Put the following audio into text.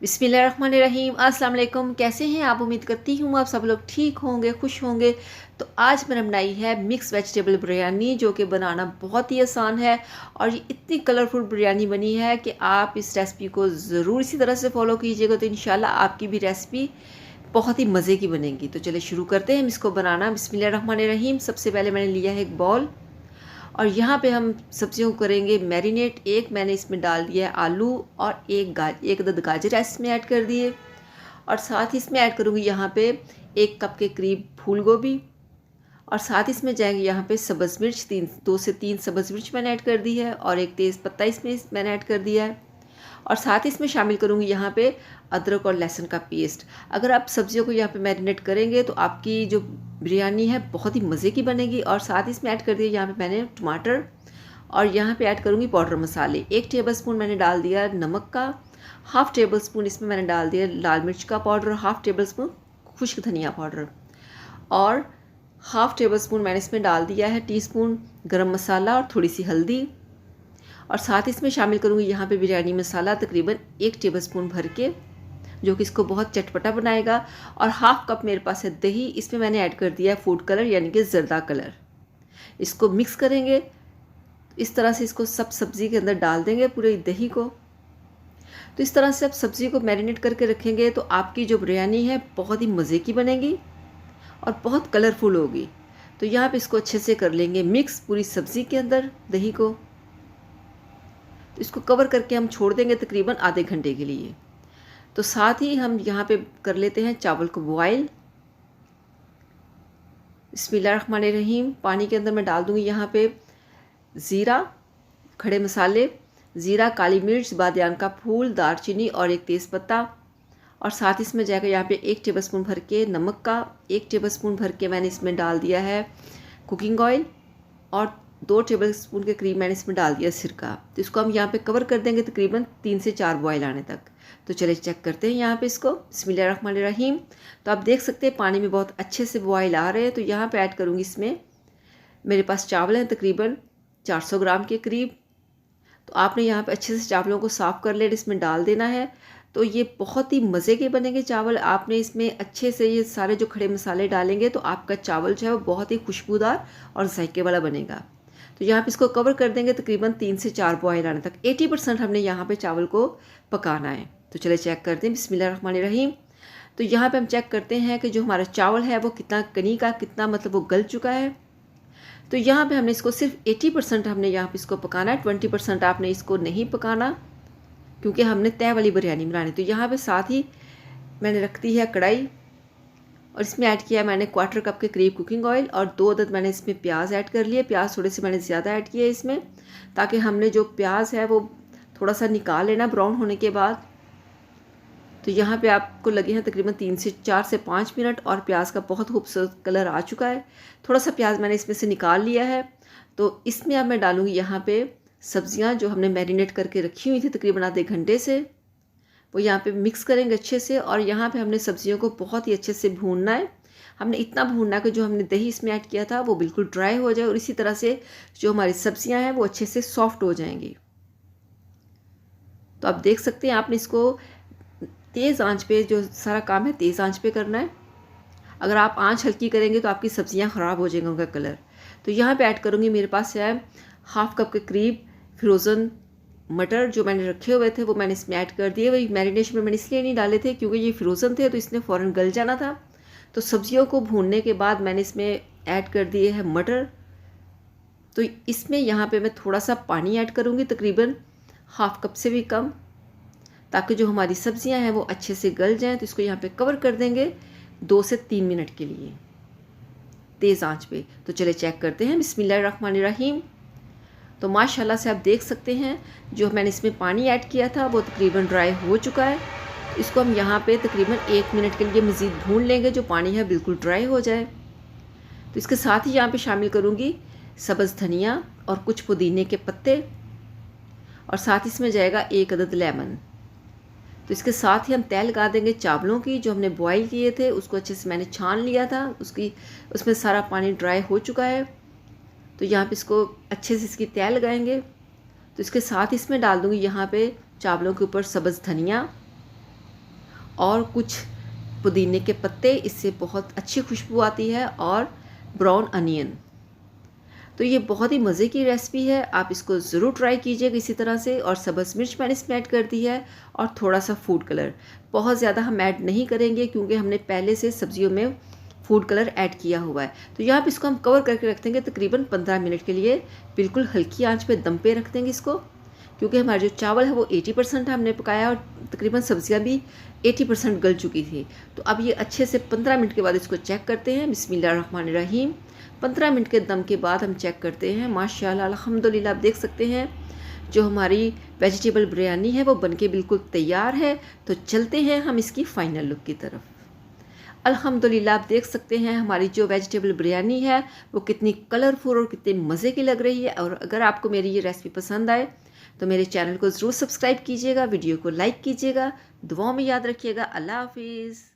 बिस्मिल्लाहिर्रहमानिर्रहीम। अस्सलाम वालेकुम। कैसे हैं आप? उम्मीद करती हूँ आप सब लोग ठीक होंगे, खुश होंगे। तो आज मैंने बनाई है मिक्स वेजिटेबल बिरयानी, जो कि बनाना बहुत ही आसान है और ये इतनी कलरफुल बिरयानी बनी है कि आप इस रेसिपी को ज़रूर इसी तरह से फॉलो कीजिएगा, तो इंशाल्लाह आपकी भी रेसिपी बहुत ही मज़े की बनेगी। तो चलिए शुरू करते हैं हम इसको बनाना। बिस्मिल्लाहिर्रहमानिर्रहीम। सबसे पहले मैंने लिया है एक बॉल और यहाँ पे हम सब्जियों को करेंगे मैरिनेट। एक मैंने इसमें डाल दिया है आलू और एक अदद गाजर इसमें ऐड कर दिए और साथ ही इसमें ऐड करूँगी यहाँ पे 1 कप के करीब फूल गोभी और साथ ही इसमें जाएंगे यहाँ पे सब्ज़ मिर्च, 2 से 3 सब्ज़ मिर्च मैंने ऐड कर दी है और एक तेज़ पत्ता इसमें मैंने ऐड कर दिया है और साथ ही इसमें शामिल करूँगी यहाँ पे अदरक और लहसुन का पेस्ट। अगर आप सब्जियों को यहाँ पे मैरिनेट करेंगे तो आपकी जो बिरयानी है बहुत ही मज़े की बनेगी। और साथ ही इसमें ऐड कर दिया यहाँ पे मैंने टमाटर और यहाँ पे ऐड करूँगी पाउडर मसाले। 1 टेबलस्पून मैंने डाल दिया नमक का, हाफ़ टेबल स्पून इसमें मैंने डाल दिया लाल मिर्च का पाउडर, हाफ़ टेबल स्पून खुश्क धनिया पाउडर और हाफ़ टेबल स्पून मैंने इसमें डाल दिया है टीस्पून गरम मसाला और थोड़ी सी हल्दी और साथ इसमें शामिल करूँगी यहाँ पे बिरयानी मसाला तकरीबन 1 टेबलस्पून भर के, जो कि इसको बहुत चटपटा बनाएगा। और हाफ़ कप मेरे पास है दही, इसमें मैंने ऐड कर दिया है फूड कलर यानी कि ज़र्दा कलर। इसको मिक्स करेंगे, इस तरह से इसको सब सब्ज़ी के अंदर डाल देंगे पूरे दही को। तो इस तरह से आप सब्ज़ी को मैरिनेट करके रखेंगे तो आपकी जो बिरयानी है बहुत ही मज़े की बनेगी और बहुत कलरफुल होगी। तो यहाँ पर इसको अच्छे से कर लेंगे मिक्स पूरी सब्ज़ी के अंदर दही को। तो इसको कवर करके हम छोड़ देंगे तकरीबन आधे घंटे के लिए। तो साथ ही हम यहाँ पे कर लेते हैं चावल को बॉयल। बिस्मिल्लाहिर्रहमानिर्रहीम। पानी के अंदर मैं डाल दूँगी यहाँ पे ज़ीरा, खड़े मसाले, ज़ीरा, काली मिर्च, बादियान का फूल, दालचीनी और एक तेज़पत्ता और साथ ही इसमें जाएगा यहाँ पे 1 टेबलस्पून भर के नमक का, 1 टेबलस्पून भर के मैंने इसमें डाल दिया है कुकिंग ऑयल और 2 टेबलस्पून के करीब मैंने इसमें डाल दिया सिरका। तो इसको हम यहाँ पे कवर कर देंगे तकरीबन 3 से 4 बॉयल आने तक। तो चलिए चेक करते हैं यहाँ पे इसको। बिस्मिल्लाहिर्रहमानिर्रहीम। तो आप देख सकते हैं पानी में बहुत अच्छे से बॉयल आ रहे हैं। तो यहाँ पे ऐड करूँगी इसमें, मेरे पास चावल हैं तकरीबन 400 ग्राम के करीब। तो आपने यहाँ पे अच्छे से चावलों को साफ़ कर लेना, इसमें डाल देना है। तो ये बहुत ही मज़े के बनेंगे चावल। आपने इसमें अच्छे से ये सारे जो खड़े मसाले डालेंगे तो आपका चावल जो है वो बहुत ही खुशबूदार और जायके वाला बनेगा। तो यहाँ पे इसको कवर कर देंगे तकरीबन 3 से 4 बॉयल आने तक। 80% हमने यहाँ पे चावल को पकाना है। तो चले चेक करते हैं। बिस्मिल्लाहिर्रहमानिर्रहीम। तो यहाँ पे हम चेक करते हैं कि जो हमारा चावल है वो कितना कनी का, कितना मतलब वो गल चुका है। तो यहाँ पे हमने इसको सिर्फ 80% हमने यहाँ पे इसको पकाना है, 20% आपने इसको नहीं पकाना क्योंकि हमने तय वाली बिरयानी बनानी। तो यहाँ पे साथ ही मैंने रख दी है कढ़ाई और इसमें ऐड किया मैंने 1/4 कप के करीब कुकिंग ऑयल और 2 अदद मैंने इसमें प्याज ऐड कर लिए। प्याज थोड़े से मैंने ज़्यादा ऐड किए इसमें, ताकि हमने जो प्याज है वो थोड़ा सा निकाल लेना ब्राउन होने के बाद। तो यहाँ पे आपको लगे हैं तकरीबन 4 से 5 मिनट और प्याज का बहुत खूबसूरत कलर आ चुका है। थोड़ा सा प्याज मैंने इसमें से निकाल लिया है। तो इसमें अब मैं डालूँगी यहाँ पे सब्जियाँ जो हमने मैरिनेट करके रखी हुई थी तकरीबन आधे घंटे से, वो यहाँ पे मिक्स करेंगे अच्छे से। और यहाँ पे हमने सब्जियों को बहुत ही अच्छे से भूनना है। हमने इतना भूनना है कि जो हमने दही इसमें ऐड किया था वो बिल्कुल ड्राई हो जाए और इसी तरह से जो हमारी सब्जियाँ हैं वो अच्छे से सॉफ्ट हो जाएंगी। तो आप देख सकते हैं आपने इसको तेज़ आंच पे, जो सारा काम है तेज़ आंच पे करना है। अगर आप आंच हल्की करेंगे तो आपकी सब्जियाँ ख़राब हो जाएंगी, उनका कलर। तो यहाँ पे ऐड करूँगी, मेरे पास है हाफ़ कप के करीब फ्रोज़न मटर जो मैंने रखे हुए थे वो मैंने इसमें ऐड कर दिए। वही मैरिनेशन में मैंने इसलिए नहीं डाले थे क्योंकि ये फ्रोज़न थे तो इसने फ़ौरन गल जाना था। तो सब्जियों को भूनने के बाद मैंने इसमें ऐड कर दिए है मटर। तो इसमें यहाँ पे मैं थोड़ा सा पानी ऐड करूँगी, तकरीबन हाफ़ कप से भी कम, ताकि जो हमारी सब्जियाँ हैं वो अच्छे से गल जाएँ। तो इसको यहाँ पे कवर कर देंगे 2 से 3 मिनट के लिए तेज़ आंच पे। तो चले चेक करते हैं। बिस्मिल्लाहिर्रहमानिर्रहीम। तो माशाल्लाह से आप देख सकते हैं जो मैंने इसमें पानी ऐड किया था वो तकरीबन ड्राई हो चुका है। इसको हम यहाँ पे तकरीबन 1 मिनट के लिए मज़ीद भून लेंगे, जो पानी है बिल्कुल ड्राई हो जाए। तो इसके साथ ही यहाँ पे शामिल करूँगी सब्ज़ धनिया और कुछ पुदीने के पत्ते और साथ इसमें जाएगा 1 अदद लेमन। तो इसके साथ ही हम तय लगा देंगे चावलों की, जो हमने बॉयल किए थे उसको अच्छे से मैंने छान लिया था, उसमें सारा पानी ड्राई हो चुका है। तो यहाँ पे इसको अच्छे से इसकी तय लगाएंगे। तो इसके साथ इसमें डाल दूँगी यहाँ पे चावलों के ऊपर सब्ज़ धनिया और कुछ पुदीने के पत्ते, इससे बहुत अच्छी खुशबू आती है, और ब्राउन अनियन। तो ये बहुत ही मज़े की रेसिपी है, आप इसको ज़रूर ट्राई कीजिएगा इसी तरह से। और सब्ज़ मिर्च मैंने इसमें ऐड कर दी है, और थोड़ा सा फूड कलर। बहुत ज़्यादा हम ऐड नहीं करेंगे क्योंकि हमने पहले से सब्जियों में फूड कलर ऐड किया हुआ है। तो यहाँ पे इसको हम कवर करके रख देंगे तकरीबन 15 मिनट के लिए। बिल्कुल हल्की आंच पे दम पे रख देंगे इसको, क्योंकि हमारे जो चावल है वो 80% हमने पकाया, और तकरीबन सब्जियां भी 80% गल चुकी थी। तो अब ये अच्छे से 15 मिनट के बाद इसको चेक करते हैं। बिस्मिल्लाहिर्रहमानिर्रहीम। 15 मिनट के दम के बाद हम चेक करते हैं। माशाल्लाह अल्हम्दुलिल्लाह, आप देख सकते हैं जो हमारी वेजिटेबल बिरयानी है वो बनके बिल्कुल तैयार है। तो चलते हैं हम इसकी फ़ाइनल लुक की तरफ। अल्हम्दुलिल्लाह, आप देख सकते हैं हमारी जो वेजिटेबल बिरयानी है वो कितनी कलरफुल और कितनी मज़े की लग रही है। और अगर आपको मेरी ये रेसिपी पसंद आए तो मेरे चैनल को ज़रूर सब्सक्राइब कीजिएगा, वीडियो को लाइक कीजिएगा, दुआओं में याद रखिएगा। अल्लाह हाफिज़।